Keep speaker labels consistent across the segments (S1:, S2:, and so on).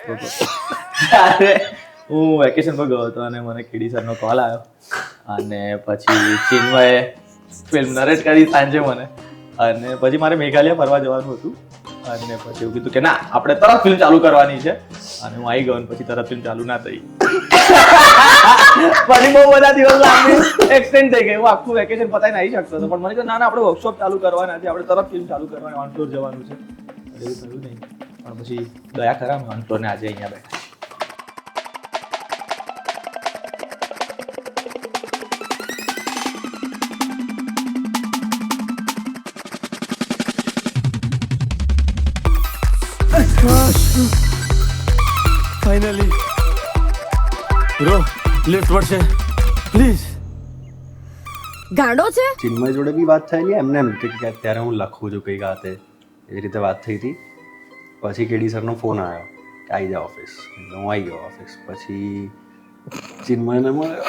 S1: ત્યારે હું વેકેશન પર ગયો હતો અને મને કેડી સરનો કોલ આવ્યો અને પછી ચિન્મયે ફિલ્મ નરેટ કરી સાંજે મને, અને પછી મારે મેઘાલય ફરવા જવાનું હતું અને પછી એવું કીધું કે ના આપણે તરત ફિલ્મ ચાલુ કરવાની છે, અને હું આવી ગયો અને પછી તરત ફિલ્મ ચાલુ ના થઈ. પછી બહુ બધા દિવસ લાંબી એક્સટેન્ડ થઈ ગઈ. હું આખું વેકેશન પતાવીને આવી શકતો હતો, પણ મને કહ્યું ના ના આપણે વર્કશોપ ચાલુ કરવાના છે, આપણે તરત ફિલ્મ ચાલુ કરવાની, ઓન ફ્લોર જવાનું છે. એવું થયું નહીં, પણ પછી ગયા ખરા ઓન ફ્લોર ને આજે અહીંયા બેઠા.
S2: ફાઇનલી બ્રો, લિફ્ટ પડશે પ્લીઝ.
S3: ગાંડો છે.
S4: ચિન્મય જોડે બી વાત થયેલી એમને એમ કે અત્યારે હું લખું છું કઈ ગાતે, એવી રીતે વાત થઈ હતી. પછી કેડી સરનો ફોન આવ્યો કે આવી જાઓ ઓફિસ, એટલે હું આવી ગયો ઓફિસ. પછી ચિન્મયને મળ્યો,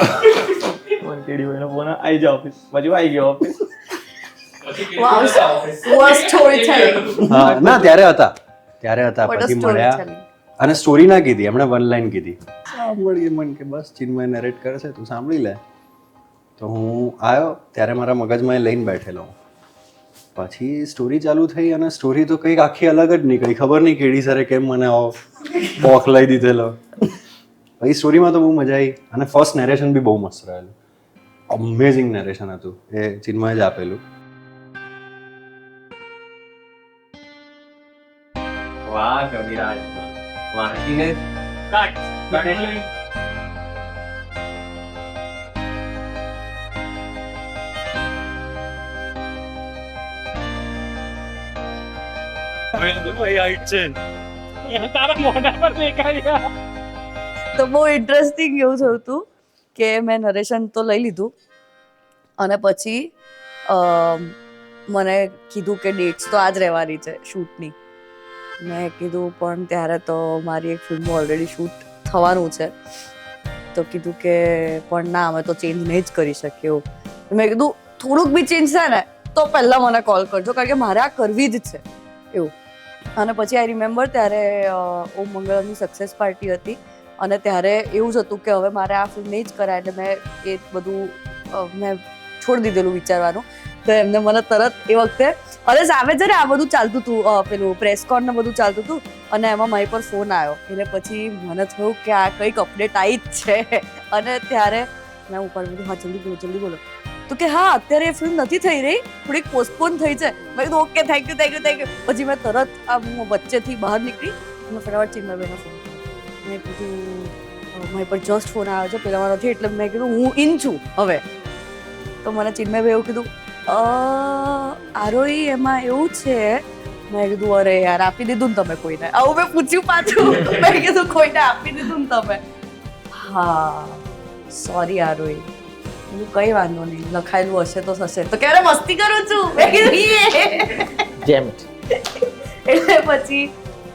S1: કેડી ભાઈનો ફોન આવી જાઓ ઓફિસ, પછી હું આવી ગયો ઓફિસ.
S4: હા ના ત્યારે હતા પછી મળ્યા અને સ્ટોરી ના કીધી, એમણે વન લાઈન કીધી, સાંભળીએ મન કે બસ ચિન્મય નરેટ કરે છે તું સાંભળી લે. તો હું આવ્યો ત્યારે મારા મગજમાં એ લઈને બેઠેલો. પછી સ્ટોરી ચાલુ થઈ અને સ્ટોરી તો કંઈક આખી અલગ જ નીકળી. ખબર નહીં કેડી સરે કેમ મને આવો બોખ લઈ દીધેલો. પછી સ્ટોરીમાં તો બહુ મજા આવી અને ફર્સ્ટ નેરેશન બી બહુ મસ્ત રહેલું. અમેઝિંગ નેરેશન હતું, એ ચિન્મય જ આપેલું.
S1: વાહ કવિરાજ, વાંચીને કાટ કાઢેલી.
S3: તો બહુ ઇન્ટરેસ્ટિંગ એવું થયું હતું કે મેં નરેશન તો લઈ લીધું અને પછી મને કીધું કે ડેટ્સ તો આજ રહેવાની છે શૂટની. મેં કીધું પણ ત્યારે તો મારી એક ફિલ્મ ઓલરેડી શૂટ થવાનું છે, તો કીધું કે પણ ના અમે તો ચેન્જ નહીં જ કરી શકીએ એવું. મેં કીધું થોડુંક બી ચેન્જ થાય ને તો પહેલાં મને કોલ કરજો, કારણ કે મારે આ કરવી જ છે એવું. અને પછી આઈ રિમેમ્બર ત્યારે ઓમ મંગળમની સક્સેસ પાર્ટી હતી અને ત્યારે એવું જ હતું કે હવે મારે આ ફિલ્મ નહીં જ કરાય, એટલે મેં એ બધું મેં છોડી દીધેલું વિચારવાનું. તો એમને મને તરત એ વખતે અરે સામે છે ને આ બધું ચાલતું હતું, પેલું પ્રેસકોન ને બધું ચાલતું હતું અને એમાં મારી પર ફોન આવ્યો. એટલે પછી મને થયું કે આ કંઈક અપડેટ આવી જ છે. અને ત્યારે મેં ઉપાડી બધું, હા જલ્દી બોલો. તો કે હા અત્યારે એ ફિલ્મ નથી થઈ રહી, થોડીક પોસ્ટપોન થઈ છે. મેં કીધું ઓકે થેન્ક યુ. પછી મેં તરત આ વચ્ચેથી બહાર નીકળી મેં ફટાફટ ચિન્મયભાઈને ફોન કર્યો. મેં કીધું મારી પર જસ્ટ ફોન આવ્યો છે, પેલામાં નથી, એટલે મેં કીધું હું ઇન છું હવે. તો મને ચિન્મયભાઈ એવું કીધું આરોહી એમાં એવું છે. મેં કીધું અરે યાર આપી દીધું ને તમે કોઈને, આવું મેં પૂછ્યું પાછું. મેં કીધું કોઈને આપી દીધું ને તમે? હા સોરી આરોહી. કઈ વાંધો નહીં, લખાયેલું હશે તો થશે. તો ક્યારે મસ્તી કરું છું મેં કીધું
S1: જેમ
S3: એટલે પછી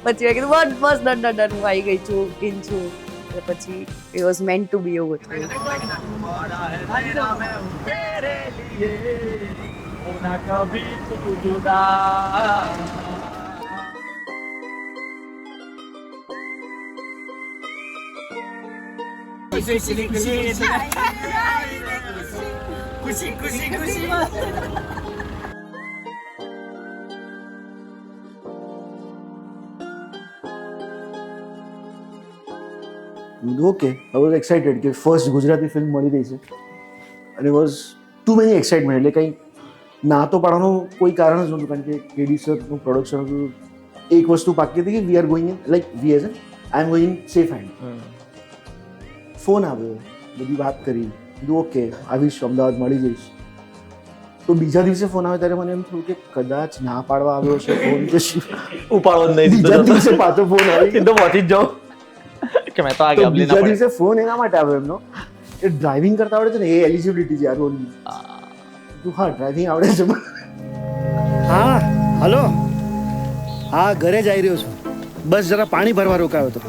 S3: મેં કીધું બસ ડન હું આવી ગઈ છું, ઇન છું. એટલે પછી ઇટ વોઝ મેન્ટ ટુ બી એવું હતું.
S2: ઓકે, આઈ વોઝ એક્સાઇટેડ કે ફર્સ્ટ ગુજરાતી ફિલ્મ મળી રહી છે અને વોઝ ટુ મેની એક્સાઇટમેન્ટ. એટલે કંઈ ના તો પાડવાનું કોઈ કારણ જ નહોતું, કારણ કે કેડી સરનું પ્રોડક્શન હતું. એક વસ્તુ પાકી હતી કે we are going in like we as I am going safe hand. Phone આવ્યો, બધી વાત કરી, કીધું ઓકે આવીશ, અમદાવાદ મળી જઈશ. તો બીજા દિવસે ફોન આવ્યો ત્યારે મને એમ થયું કે કદાચ ના પાડવા આવ્યો છે ફોન, કે
S1: ઉપાડવો જ નહીં.
S2: બીજા દિવસે પાછો ફોન આવ્યો
S1: તો પહોંચી જ જાઉં કે મેં તો આ ગયા
S2: બીજા દિવસે ફોન એના માટે આવ્યો એમનો એ ડ્રાઇવિંગ કરતા આવડે છે ને, એ એલિજિબિલિટી છે યાર ઓનલી. તું હા ડ્રાઇવિંગ આવડે છે?
S5: હા હલો, હા ઘરે જ આવી રહ્યો છું. બસ જરા પાણી ભરવા રોકાયો હતો.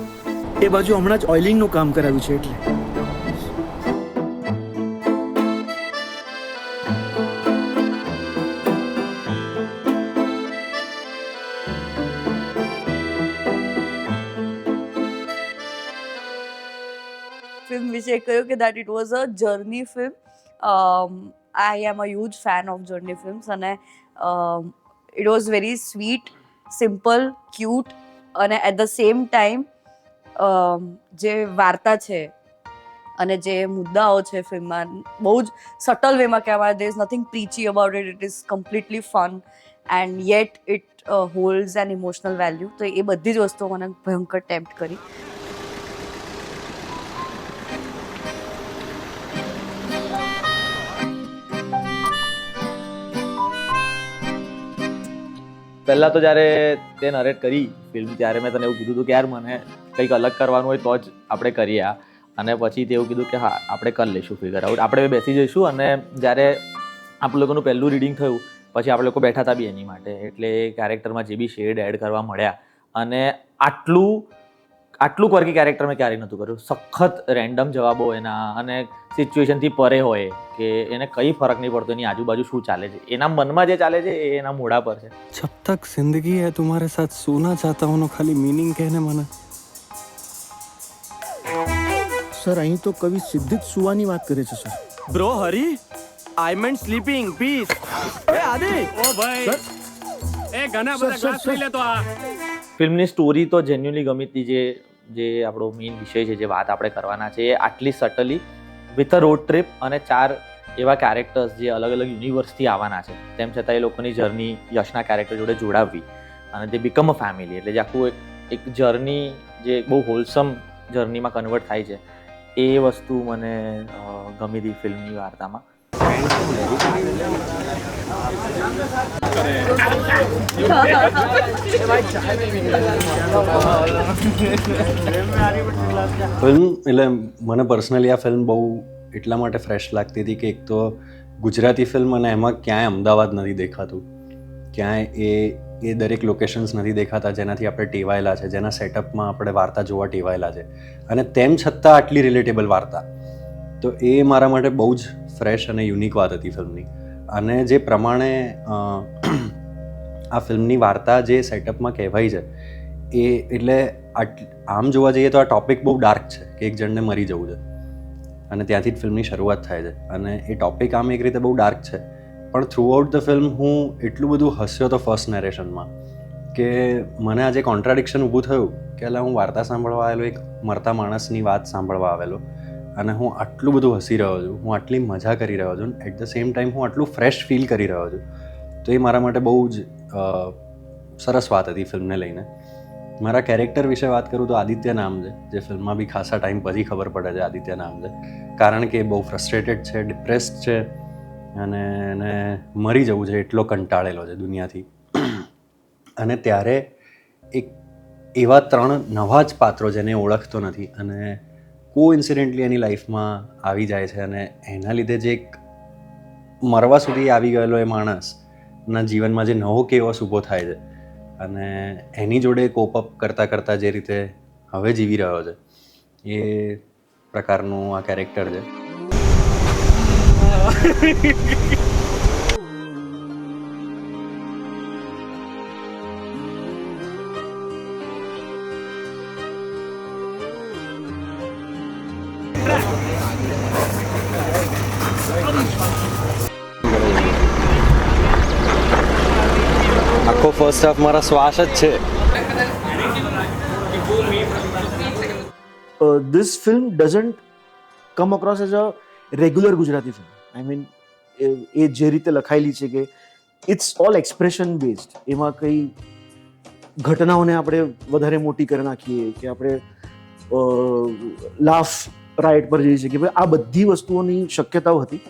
S5: એ બાજુ હમણાં જ ઓઇલિંગનું કામ કરાવ્યું છે એટલે.
S3: ફિલ્મ વિશે કહ્યું કે that it was a journey film. I am a huge fan of journey films અને it was very sweet, simple, cute અને એટ ધ સેમ ટાઈમ જે વાર્તા છે અને જે મુદ્દાઓ છે ફિલ્મમાં બહુ જ સટલ વેમાં કહેવાય. There is nothing preachy about it. It is completely fun and yet it holds an emotional value. તો એ બધી જ વસ્તુઓ મને ભયંકર ટેમ્પ્ટ કરી.
S1: પહેલાં તો જ્યારે તે નરેટ કરી ફિલ્મ ત્યારે મેં તને એવું કીધું હતું કે યાર મને કંઈક અલગ કરવાનું હોય તો જ આપણે કરીએ આ. અને પછી તે એવું કીધું કે હા આપણે કરી લઈશું ફિગર આઉટ, આપણે બેસી જઈશું. અને જ્યારે આપણે લોકોનું પહેલું રીડિંગ થયું પછી આપણે લોકો બેઠા હતા બી એની માટે. એટલે એ કેરેક્ટરમાં જે બી શેડ એડ કરવા મળ્યા અને આટલું ક્વર્કી કેરેક્ટર મેં ક્યારેય નહોતું કર્યું. સખત રેન્ડમ જવાબો એના અને સિચ્યુએશનથી પરે હોય કે એને કંઈ ફરક નહીં પડતો એની આજુબાજુ શું ચાલે છે, એના મનમાં જે ચાલે છે એ એના મોઢા પર છે.
S6: जब तक जिंदगी है तुम्हारे साथ सोना चाहता हूँ खाली मीनिंग कहने મને.
S5: સર અહીં તો કવિ સિદ્ધિત સુવાની વાત કરે છે સર.
S6: બ્રો હરી આઈ મેન્ટ સ્લીપિંગ પીસ. એ આદિ ઓ ભાઈ એ ઘણા બધા ગ્લાસ પી લે તો આ.
S1: ફિલ્મની સ્ટોરી તો જેન્યુઅલી ગમી હતી. જે આપણો મેઇન વિષય છે, જે વાત આપણે કરવાના છે એ આટલી સટલી વિથ અ રોડ ટ્રીપ અને 4 એવા કેરેક્ટર્સ જે અલગ અલગ યુનિવર્સથી આવવાના છે તેમ છતાં એ લોકોની જર્ની યશના કેરેક્ટર જોડે જોડાવવી અને દે બીકમ અ ફેમિલી. એટલે જે આખું એક જર્ની જે બહુ હોલસમ જર્નીમાં કન્વર્ટ થાય છે એ વસ્તુ મને ગમી હતી ફિલ્મની વાર્તામાં.
S4: ફિલ્મ એટલે મને પર્સનલી આ ફિલ્મ બહુ એટલા માટે ફ્રેશ લાગતી હતી કે એક તો ગુજરાતી ફિલ્મ અને એમાં ક્યાંય અમદાવાદ નથી દેખાતું, ક્યાંય એ દરેક લોકેશન્સ નથી દેખાતા જેનાથી આપણે ટેવાયેલા છે, જેના સેટઅપમાં આપણે વાર્તા જોવા ટેવાયેલા છે અને તેમ છતાં આટલી રિલેટેબલ વાર્તા. તો એ મારા માટે બહુ જ ફ્રેશ અને યુનિક વાત હતી ફિલ્મની. અને જે પ્રમાણે આ ફિલ્મની વાર્તા જે સેટઅપમાં કહેવાય છે એ એટલે આમ જોવા જઈએ તો આ ટોપિક બહુ ડાર્ક છે કે એક જણને મરી જવું છે અને ત્યાંથી જ ફિલ્મની શરૂઆત થાય છે. અને એ ટોપિક આમ એક રીતે બહુ ડાર્ક છે પણ થ્રુ આઉટ ધ ફિલ્મ હું એટલું બધું હસ્યો તો ફર્સ્ટ નેરેશનમાં કે મને આજે કોન્ટ્રાડિક્શન ઊભું થયું કે એટલે હું વાર્તા સાંભળવા આવેલો, એક મરતા માણસની વાત સાંભળવા આવેલો અને હું આટલું બધું હસી રહ્યો છું, હું આટલી મજા કરી રહ્યો છું, એટ ધ સેમ ટાઈમ હું આટલું ફ્રેશ ફીલ કરી રહ્યો છું. તો એ મારા માટે બહુ જ સરસ વાત હતી ફિલ્મને લઈને. મારા કેરેક્ટર વિશે વાત કરું તો આદિત્ય નામ છે, જે ફિલ્મમાં બી ખાસા ટાઈમ પછી ખબર પડે છે આદિત્ય નામ છે, કારણ કે બહુ ફ્રસ્ટ્રેટેડ છે, ડિપ્રેસ્ડ છે અને એને મરી જવું છે એટલો કંટાળેલો છે દુનિયાથી. અને ત્યારે એક એવા 3 નવા જ પાત્રો જેને ઓળખતો નથી અને કોઇન્સિડન્ટલી એની લાઈફમાં આવી જાય છે અને એના લીધે જે એક મરવા સુધી આવી ગયેલો એ માણસના જીવનમાં જે નવો કેવસ ઊભો થાય છે અને એની જોડે કોપ અપ કરતાં જે રીતે હવે જીવી રહ્યો છે એ પ્રકારનું આ કેરેક્ટર છે. આખો ફર્સ્ટ હાફ મારા શ્વાસ જ છે.
S2: This film doesn't come across as a regular Gujarati film. I mean, એ જે રીતે લખાયેલી છે કે ઇટ્સ ઓલ એક્સપ્રેશન બેઝડ. એમાં કંઈ ઘટનાઓને આપણે વધારે મોટી કરી નાખીએ કે આપણે લાફ રાઇટ પર જઈએ છીએ કે ભાઈ આ બધી વસ્તુઓની શક્યતાઓ હતી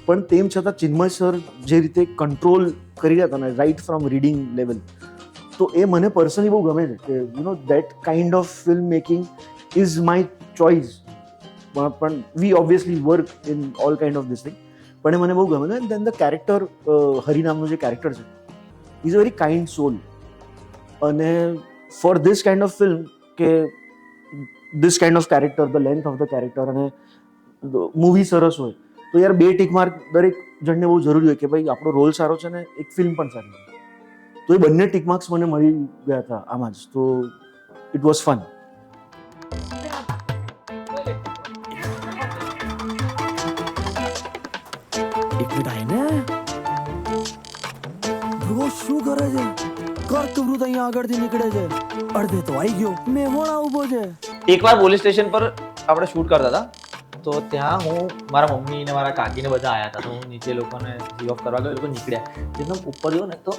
S2: પણ તેમ છતાં ચિન્મય સર જે રીતે કંટ્રોલ કરી રહ્યા હતા ને રાઇટ ફ્રોમ રીડિંગ લેવલ, તો એ મને પર્સનલી બહુ ગમે છે કે that kind of film making is my choice. પણ we obviously work in all kind of this thing, પણ એ મને બહુ ગમે છે. દેન ધ કેરેક્ટર હરી નામનું જે કેરેક્ટર છે is a very kind soul. અને for this kind of film કે this kind of character, the length of the character અને મૂવી સરસ હોય તો યાર 2 ટિક માર્ક દરેક જણને બહુ જરૂરી હોય કે ભાઈ આપણો રોલ સારો છે ને એક ફિલ્મ પણ સારી છે. તો એ બંને ટિક માર્ક્સ મને મળી ગયા હતા આમાં જ. તો ઇટ વોઝ ફન.
S5: કરે છે? કર્કવૃત અહીંયા આગળથી નીકળે છે. અડધે તો આવી ગયો, મેહોણા ઊભો છે.
S1: એકવાર પોલીસ સ્ટેશન પર આપણે શૂટ કરતા હતા, તો ત્યાં હું મારા મમ્મી ને મારા કાકી ને બધા આવ્યા હતા, તો હું નીચે લોકોને જી ઓફ કરવા ગયો, એ લોકો નીકળ્યા. જેમ ઉપર ગયો ને તો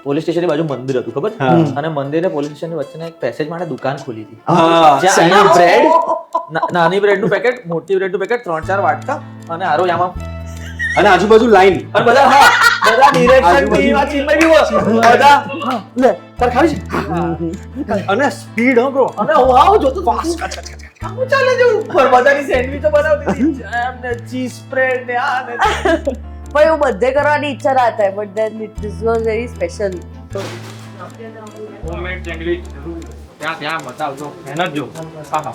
S1: પોલીસ સ્ટેશનની બાજુ મંદિર હતું, ખબર? અને મંદિર ને પોલીસ સ્ટેશનની વચ્ચેના એક પેસેજ માટે દુકાન ખોલી હતી, જ્યાં બ્રેડ, નાની બ્રેડ નું પેકેટ, મોટી બ્રેડ નું પેકેટ, 3-4 વાટકા અને આરો આમાં,
S4: અને આજુબાજુ લાઈન,
S1: અને બધા બધા ડિરેક્શન ટીમ આ ચીનમાં બી બધા લે તાર ખાવી છે,
S4: અને સ્પીડ હો બ્રો,
S1: અને હું આવું જોતો ફાસ્ટ કામ ચાલે છે ઉપર, બધાની સેન્ડવિચો બનાવતી હતી, જેમ ને ચીઝ સ્પ્રેડ ને આ ને
S3: પણ એવું બધે કરવાની ઈચ્છા ના થાય, but than this was very special.
S6: Homemade sandwich ત્યાં બતાવજો, મહેનત જો. હા હા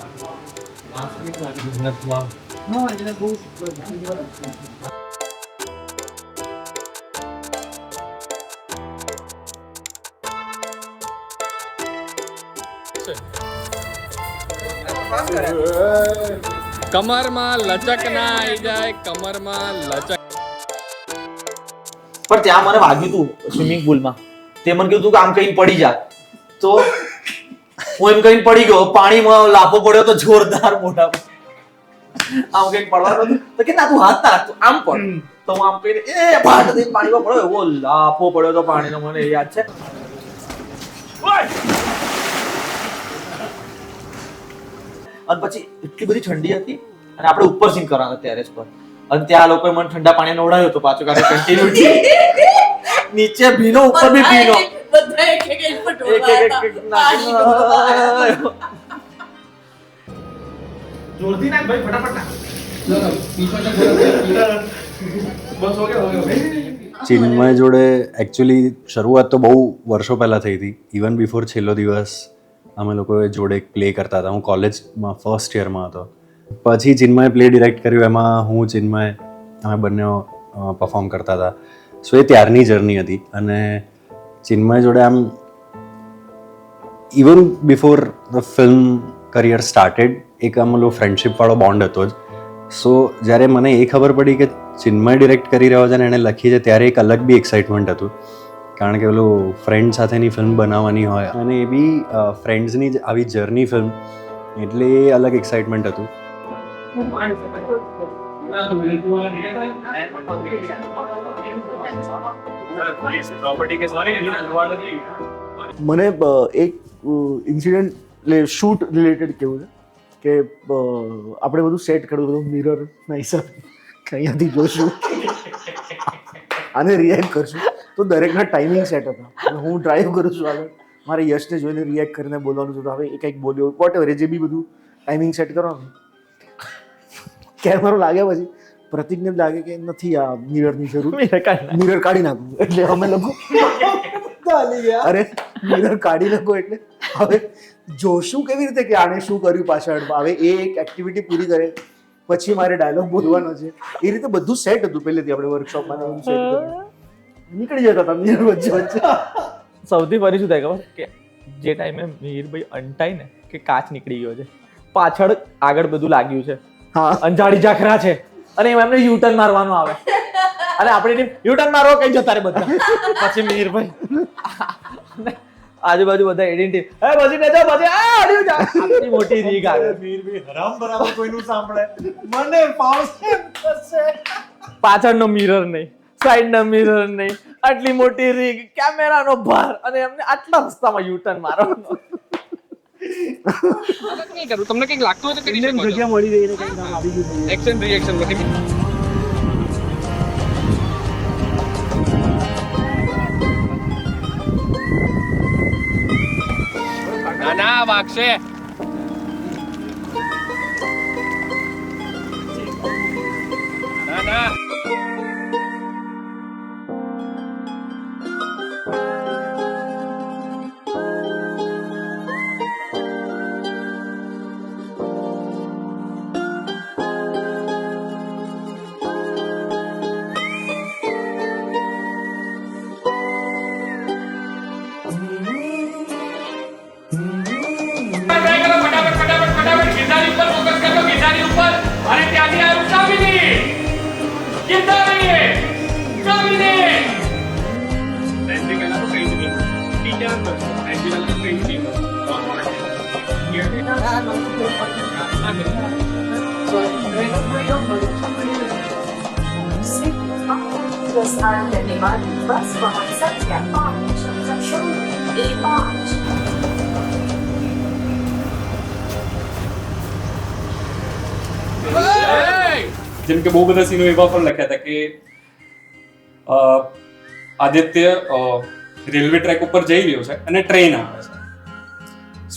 S6: કમરમાં લચક ના આવી જાય, કમરમાં લચક.
S1: પણ ત્યાં મને વાગ્યું હતું સ્વિમિંગ પુલમાં, તે મને કીધું કે આમ કઈ પડી જા, તો હું એમ કઈ પડી ગયો, પાણીમાં લાફો પડ્યો તો જોરદાર મોઢા પર, આમ કઈ પડવાનું હતું તો કે ના તું હાથ ના તું આમ પડ, તો હું આમ કહીને એ ભાટ દઈને પાણીમાં પડ્યો, એવો લાફો પડ્યો તો પાણીનો, મને એ યાદ છે. અને પછી એટલી બધી ઠંડી હતી અને આપણે ઉપર સીન કરવાના ટેરેસ પર, અને ત્યાં લોકોએ મને ઠંડા પાણી નવડાવ્યો હતો પાછો, કારણ કન્ટિન્યુટી નીચે ભીનો ઉપર બી ભીનો,
S3: બધા એક એક
S6: જોરથી નાખ ભાઈ, ફટાફટ નાખ. બસ હો ગયો.
S4: ચિન્મય જોડે એકચ્યુઅલી શરૂઆત તો બહુ વર્ષો પહેલાં થઈ હતી. ઇવન બિફોર છેલ્લો દિવસ અમે લોકોએ જોડે એક પ્લે કરતા હતા. હું કોલેજમાં ફર્સ્ટ યરમાં હતો. પછી ચિન્મયે પ્લે ડિરેક્ટ કર્યું, એમાં હું ચિન્મય અમે બંને પરફોર્મ કરતા હતા. સો એ ત્યારની જર્ની હતી. અને ચિન્મય જોડે આમ even before the film career started એક આમલો ફ્રેન્ડશિપવાળો બોન્ડ હતો જ. સો જ્યારે મને એ ખબર પડી કે ચિન્મય ડિરેક્ટ કરી રહ્યો છે અને એણે લખી છે, ત્યારે એક અલગ બી એક્સાઇટમેન્ટ હતું. કારણ કે પેલું ફ્રેન્ડ સાથેની ફિલ્મ બનાવવાની હોય અને એ બી ફ્રેન્ડ્સની જ આવી જર્ની ફિલ્મ, એટલે એ અલગ એક્સાઇટમેન્ટ હતું.
S2: મને એક ઇન્સિડન્ટ એટલે શૂટ રિલેટેડ કેવું છે કે આપણે બધું સેટ કર્યું, બધું મિરરના હિસાબે કે અહીંયાથી જોશું આને રિએક્ટ કરશું, તો દરેકના ટાઈમિંગ સેટ હતા. અને હું ડ્રાઈવ કરું છું આગળ, મારે યશને જોઈને રિએક્ટ કરીને બોલવાનું છે, તો હવે એ કંઈક બોલ્યો વોટ એવર, જે બી બધું ટાઈમિંગ સેટ કરવાનું. કેમેરો લાગ્યા પછી પ્રતિકને લાગે કે નથી આ મિરરની જરૂર, મિરર કાઢી નાખું. એટલે અમે લોકો અરે મિરર કાઢી નાખો, એટલે હવે જોશું કેવી રીતે કે આને શું કર્યું પાછળ. હવે એ એક એક્ટિવિટી પૂરી કરે પછી મારે ડાયલોગ બોલવાનો છે. એ રીતે બધું સેટ હતું પહેલેથી. આપણે વર્કશોપમાં નીકળી જતા હતા મિરર વચ્ચે વચ્ચે.
S1: સૌથી ફરી શું થાય ખબર કે જે ટાઈમે મિહિરભાઈ અંટાય ને કે કાચ નીકળી ગયો છે, પાછળ આગળ બધું લાગ્યું છે, અંજાડી ઝાખરા છે, અને એમાં એમને યુટર્ન મારવાનું આવે, અને આપણે યુટર્ન મારવા કઈ જતા રે બધા. પછી મિહિરભાઈ આજુબાજુ બધા એડિટિવ એ બસી ને જાઓ બસી આ અડ્યું જા, આટલી મોટી રીગ આવે. મિહિરભાઈ હરામ બરાબર કોઈનું સાંભળે, મને પાવશે પાછળનો મિરર નહીં, સાઈડનો મિરર નહીં, આટલી મોટી રીગ, કેમેરાનો ભાર, અને એમને આટલા રસ્તામાં યુટર્ન મારવાનો.
S6: નહીં કરું, તમને કંઈક લાગતું હોય તો કરી શકો છો.
S5: જગ્યા મળી ગઈ ને કંઈ કામ આવી ગયું.
S6: એક્શન રિએક્શન બધી. ના ના વાગશે. ના ના
S7: प्रस्थान करने वाली बस वाहन संख्या 5
S8: જેમ કે બહુ બધા સીનો એવા પણ લખ્યા હતા કે આદિત્ય રેલવે ટ્રેક ઉપર જઈ રહ્યો છે અને ટ્રેન આવે છે.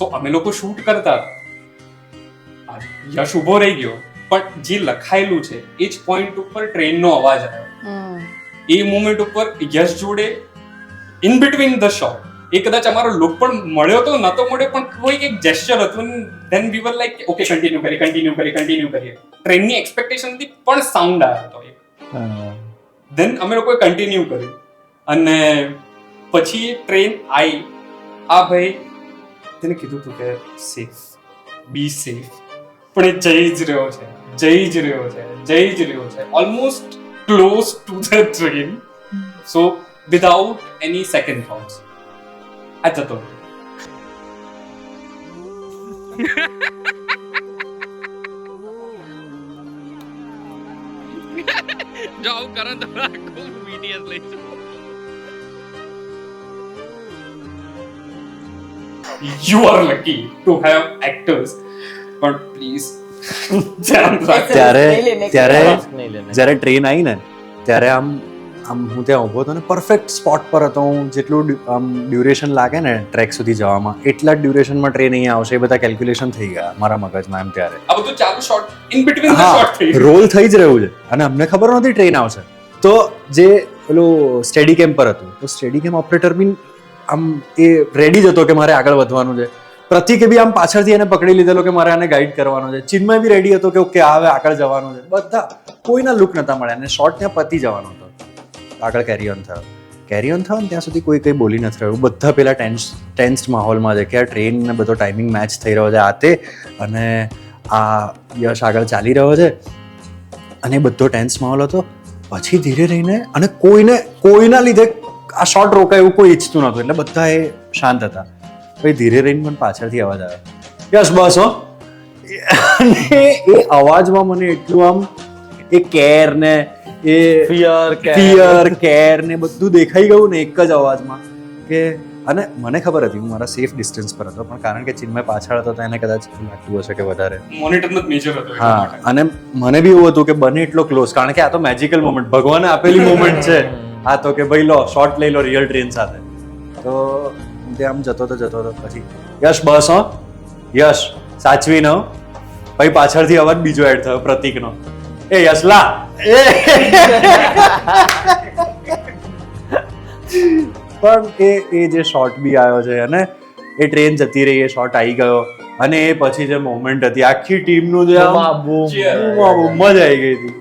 S8: સો અમે લોકો શૂટ કરતા હતા, યશ ઉભો રહી ગયો, પણ જે લખાયેલું છે એ જ પોઈન્ટ ઉપર ટ્રેનનો અવાજ આવ્યો. એ મોમેન્ટ ઉપર યશ જોડે ઇન બિટવીન ધ શોટ એ કદાચ અમારો લુક પણ મળ્યો તો નતો મળ્યો, પણ કોઈ એક જેસ્ચર હતું. Then we var like okay continue કરીએ. ટ્રેનની એક્સપેક્ટેશન થી પણ સાઉન્ડ આવ્યો હતો. ધેન અમે લોકોએ કન્ટિન્યુ કર્યું અને પછી ટ્રેન આવી. આ ભાઈ તેને કીધું હતું કે સેફ, બી સેફ, પણ એ જઈ જ રહ્યો છે almost close to the train. So without any second thoughts આ જતો રહ્યો.
S6: જો આવું કરે તો આખું BTS લઈશું.
S8: You are lucky to have actors, but please ધ્યાન રાખ.
S4: જ્યારે ટ્રેન આવી ને ત્યારે આમ હું ત્યાં ઊભો હતો ને પરફેક્ટ સ્પોટ પર હતો હું. જેટલું આમ ડ્યુરેશન લાગે ને ટ્રેક સુધી જવામાં એટલા જ ડ્યુરેશનમાં ટ્રેન અહીંયા આવશે એ બધા કેલ્ક્યુલેશન થઈ ગયા મારા મગજમાં એમ. ત્યારે
S8: આ બધું ચાલુ shot in between the shot થઈ ગયું.
S4: રોલ થઈ જ રહ્યું છે અને અમને ખબર નહોતી ટ્રેન આવશે. તો જે પેલું સ્ટેડી કેમ પર હતું તો સ્ટેડી કેમ ઓપરેટર બી આમ એ રેડી જ હતો કે મારે આગળ વધવાનું છે. પ્રતિકે બી આમ પાછળથી એને પકડી લીધેલો કે મારે આને ગાઈડ કરવાનો છે. ચિન્મય બી રેડી હતો કે ઓકે હવે આગળ જવાનું છે. બધા કોઈના લુક નતા મળ્યા અને શોર્ટ ત્યાં પતી જવાનો હતો. આગળ કેરી ઓન થયો ને ત્યાં સુધી કોઈ કંઈ બોલી નથી રહ્યું. બધા પેલા ટેન્સ્ડ માહોલમાં છે કે આ ટ્રેન ને બધો ટાઈમિંગ મેચ થઈ રહ્યો છે આ તે, અને આ યશ આગળ ચાલી રહ્યો છે અને બધો ટેન્સ માહોલ હતો. પછી ધીરે રહીને અને કોઈના લીધે આ શોટ રોકાય એવું કોઈ ઈચ્છતું નહોતું એટલે બધા એ શાંત હતા. પછી ધીરે રહીને મને પાછળથી અવાજ આવ્યો, યશ બસ હો. અને એ અવાજમાં મને એટલું આમ એ કેર ને એ ફિયર કેર ને બધું દેખાઈ ગયું ને એક જ અવાજમાં કે. અને મને ખબર હતી હું મારા સેફ ડિસ્ટન્સ પર હતો, પણ કારણ કે ચિન્મય પાછળ હતો તો એને કદાચ લાગતું હશે કે વધારે
S8: મોનિટરનો જ મેજર હતો.
S4: હા, અને મને બી એવું હતું કે બને એટલો ક્લોઝ, કારણ કે આ તો મેજિકલ મોમેન્ટ, ભગવાને આપેલી મોમેન્ટ છે આ તો, કે ભાઈ લો શોટ લઈ લો રિયલ ટ્રેન સાથે. તો તે આમ જતો હતો પછી યશ બસ હો, યશ સાચવી ન. પછી પાછળથી અવાજ બીજો એડ થયો પ્રતિકનો, એ યશ લા પણ એ જે શોટ બી આવ્યો છે અને એ ટ્રેન જતી રહી, એ શોટ આવી ગયો અને એ પછી જે મોમેન્ટ હતી આખી ટીમનું જે મજા આવી ગઈ હતી.